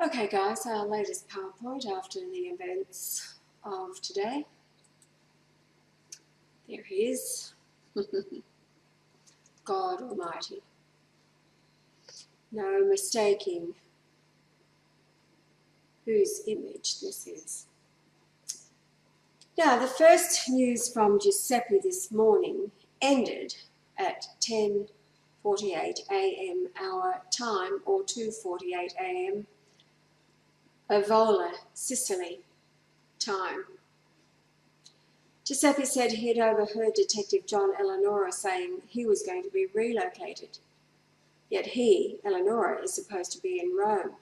Okay guys, our latest PowerPoint after the events of today. There he is. God Almighty. No mistaking whose image this is. Now, the first news from Giuseppe this morning ended at 10:48 a.m. our time, or 2:48 a.m. Avola, Sicily time. Giuseppe said he had overheard Detective John Eleanora saying he was going to be relocated. Yet he, Eleanora, is supposed to be in Rome.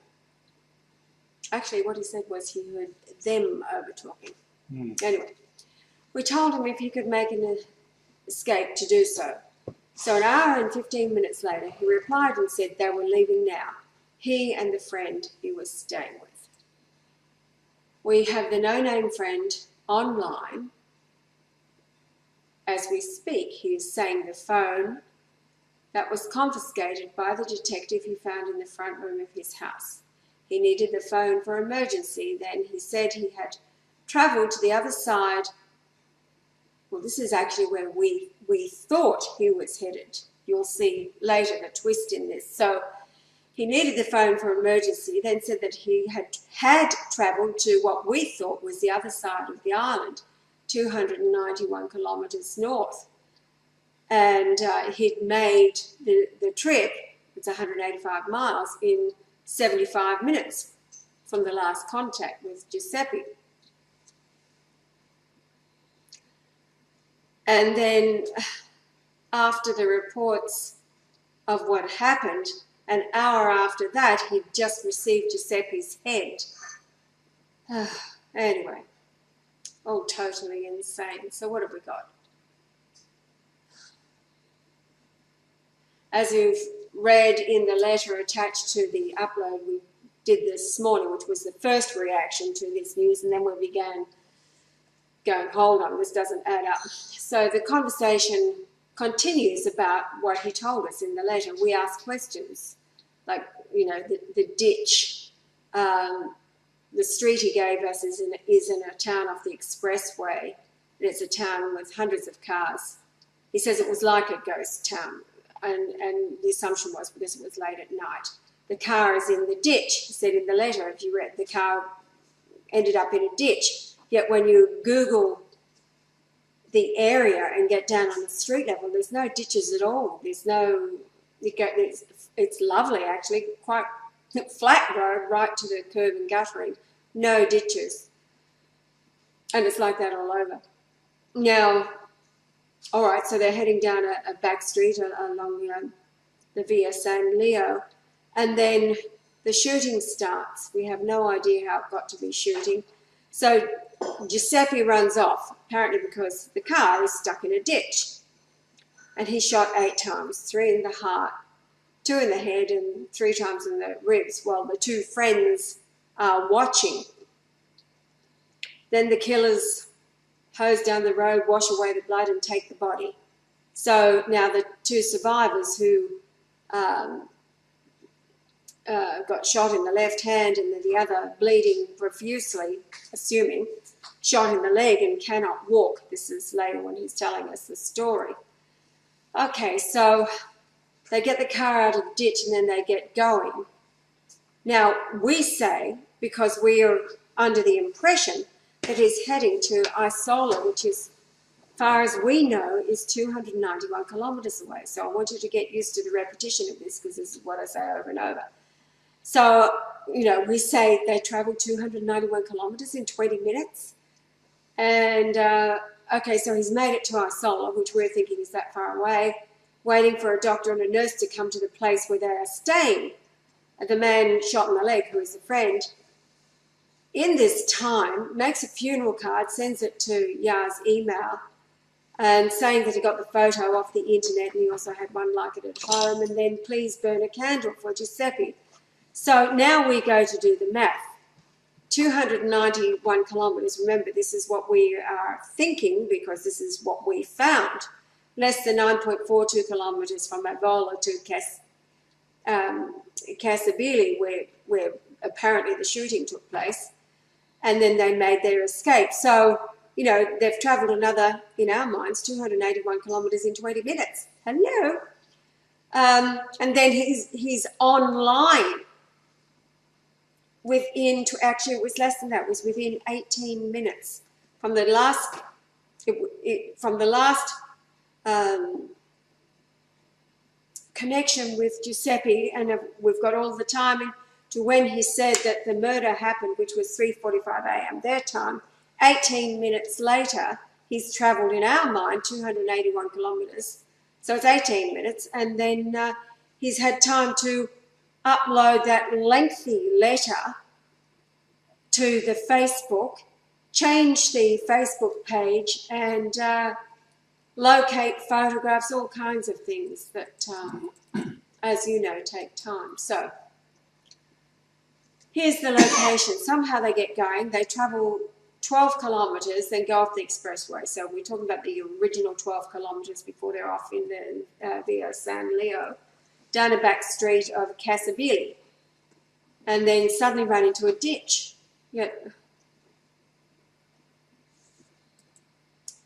Actually, what he said was he heard them over-talking. Anyway, we told him if he could make an escape to do so. So an hour and 15 minutes later, he replied and said they were leaving now, he and the friend he was staying with. We have the no-name friend online. As we speak, he is saying the phone that was confiscated by the detective he found in the front room of his house. He needed the phone for emergency. Then he said he had travelled to the other side. Well, this is actually where we thought he was headed. You'll see later the twist in this. So he needed the phone for emergency, then said that he had travelled to what we thought was the other side of the island, 291 kilometres north. And he'd made the trip, it's 185 miles, in 75 minutes from the last contact with Giuseppe. And then after the reports of what happened, an hour after that, he'd just received Giuseppe's head. Anyway, all totally insane. So what have we got? As you've read in the letter attached to the upload we did this morning, which was the first reaction to this news, and then we began going, hold on, this doesn't add up. So the conversation continues about what he told us in the letter. We ask questions, like, you know, the ditch. The street he gave us is in a town off the expressway, and it's a town with hundreds of cars. He says it was like a ghost town. And the assumption was because it was late at night. The car is in the ditch. He said in the letter, if you read, the car ended up in a ditch. Yet when you Google the area and get down on the street level, there's no ditches at all. There's no, it's lovely actually, quite flat road right to the curb and guttering, no ditches. And it's like that all over. Now, all right, so they're heading down a back street along the Via San Leo, and then the shooting starts. We have no idea how it got to be shooting. So Giuseppe runs off, apparently because the car is stuck in a ditch. And he shot 8 times, 3 in the heart, 2 in the head, and 3 times in the ribs, while the 2 friends are watching. Then the killers hose down the road, wash away the blood and take the body. So now the 2 survivors who got shot in the left hand and the other bleeding profusely, assuming, shot in the leg and cannot walk. This is later when he's telling us the story. Okay, so they get the car out of the ditch and then they get going. Now, we say, because we are under the impression that he's heading to Isola, which is, far as we know, is 291 kilometres away. So I want you to get used to the repetition of this because this is what I say over and over. So, you know, we say they travelled 291 kilometres in 20 minutes. And, okay, so he's made it to Isola, which we're thinking is that far away, waiting for a doctor and a nurse to come to the place where they are staying. And the man shot in the leg, who is a friend, in this time, makes a funeral card, sends it to Ya's email, and saying that he got the photo off the internet and he also had one like it at home, and then please burn a candle for Giuseppe. So now we go to do the math. 291 kilometres, remember this is what we are thinking because this is what we found. Less than 9.42 kilometres from Avola to Casabili, where apparently the shooting took place, and then they made their escape. So, you know, they've travelled another, in our minds, 281 kilometres in 20 minutes. Hello. And then he's online within, actually it was less than that, it was within 18 minutes from the last, connection with Giuseppe, and we've got all the timing to when he said that the murder happened, which was 3:45 a.m. their time. 18 minutes later, he's travelled, in our mind, 281 kilometres. So it's 18 minutes, and then he's had time to upload that lengthy letter to the Facebook, change the Facebook page, and locate photographs, all kinds of things that, as you know, take time. So here's the location. Somehow they get going. They travel 12 kilometres, then go off the expressway. So we're talking about the original 12 kilometres before they're off in the Via San Leo, down a back street of Casabili, and then suddenly run into a ditch. Yeah.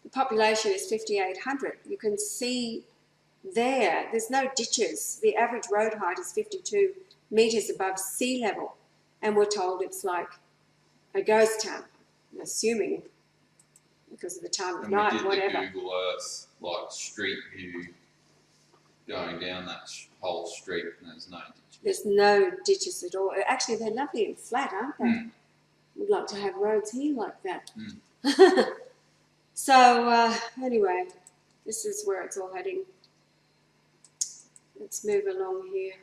The population is 5,800. You can see there's no ditches. The average road height is 52 metres above sea level, and we're told it's like a ghost town. I'm assuming because of the time of night, and whatever. The Google Earth, like, street view going down that whole street, and there's no ditches. There's no ditches at all. Actually, they're lovely and flat, aren't they? Mm. We'd like to have roads here like that. Mm. So, anyway, this is where it's all heading. Let's move along here.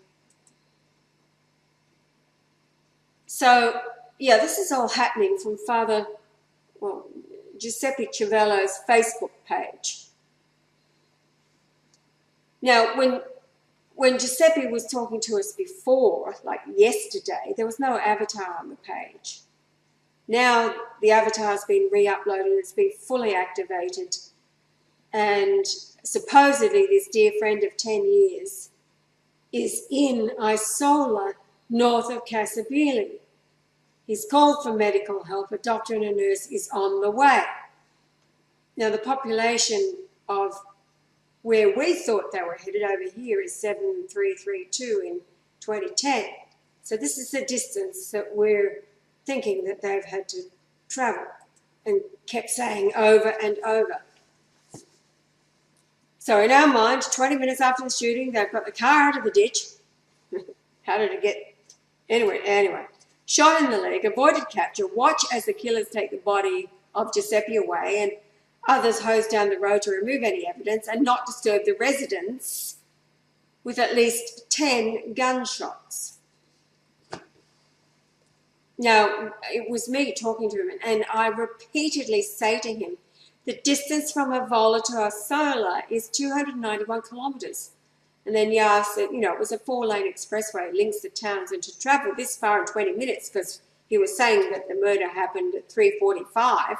So, yeah, this is all happening from Giuseppe Civello's Facebook page. Now, when Giuseppe was talking to us before, like yesterday, there was no avatar on the page. Now the avatar's been re-uploaded, it's been fully activated, and supposedly this dear friend of 10 years is in Isola, north of Casabili. He's called for medical help. A doctor and a nurse is on the way. Now the population of where we thought they were headed over here is 7,332 in 2010. So this is the distance that we're thinking that they've had to travel, and kept saying over and over. So in our mind, 20 minutes after the shooting, they've got the car out of the ditch. How did it get? Anyway. Shot in the leg, avoided capture, watch as the killers take the body of Giuseppe away, and others hose down the road to remove any evidence and not disturb the residents with at least 10 gunshots. Now, it was me talking to him, and I repeatedly say to him, the distance from Avola to Isola is 291 kilometres. And then Yar said, you know, it was a 4-lane expressway, links the towns, and to travel this far in 20 minutes, because he was saying that the murder happened at 3:45,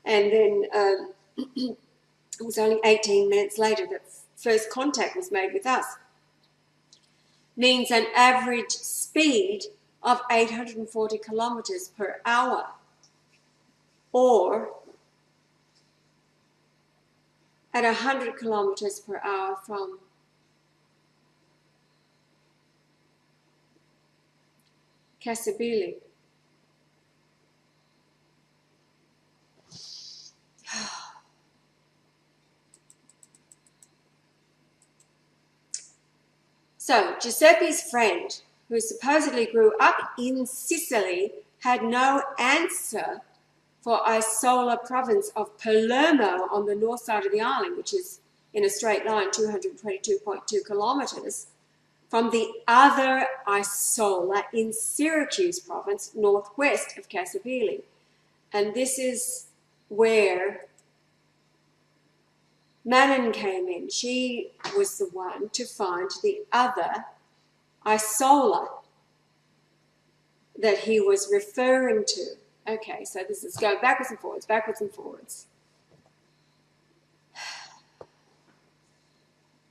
and then it was only 18 minutes later that first contact was made with us, means an average speed of 840 kilometres per hour, or at 100 kilometres per hour from Casabili. So Giuseppe's friend, who supposedly grew up in Sicily, had no answer for Isola province of Palermo on the north side of the island, which is in a straight line 222.2 kilometres, from the other Isola in Syracuse province, northwest of Casabili. And this is where Manon came in. She was the one to find the other Isola that he was referring to. Okay, so this is going backwards and forwards, backwards and forwards.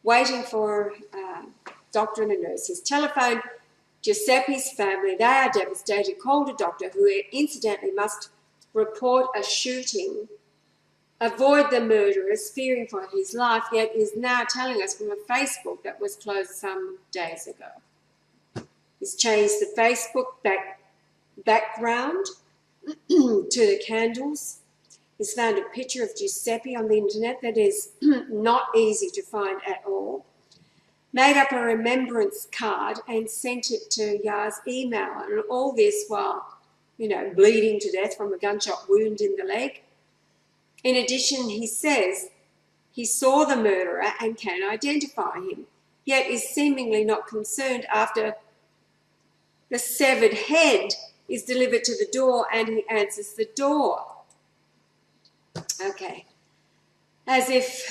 Waiting for doctor and a nurse. His telephone Giuseppe's family, they are devastated, called a doctor who incidentally must report a shooting, avoid the murderers, fearing for his life, yet is now telling us from a Facebook that was closed some days ago. He's changed the Facebook background to the candles. He's found a picture of Giuseppe on the internet that is not easy to find at all. Made up a remembrance card and sent it to Yar's email, and all this while, bleeding to death from a gunshot wound in the leg. In addition, he says he saw the murderer and can identify him, yet is seemingly not concerned after the severed head is delivered to the door and he answers the door. Okay. As this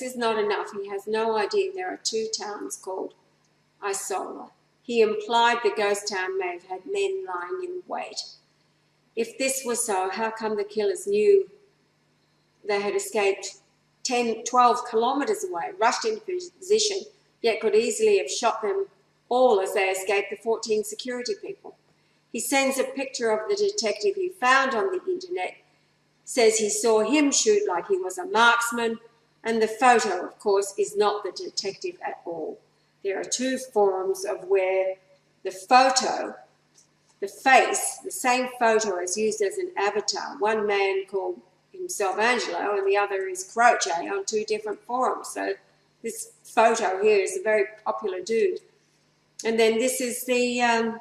is not enough, he has no idea there are 2 towns called Isola. He implied the ghost town may have had men lying in wait. If this was so, how come the killers knew they had escaped 12 kilometres away, rushed into position, yet could easily have shot them all as they escaped the 14 security people? He sends a picture of the detective he found on the internet, says he saw him shoot like he was a marksman, and the photo, of course, is not the detective at all. There are 2 forums of where the photo, the face, the same photo is used as an avatar. One man called himself Angelo and the other is Croce on 2 different forums. So this photo here is a very popular dude. And then this is the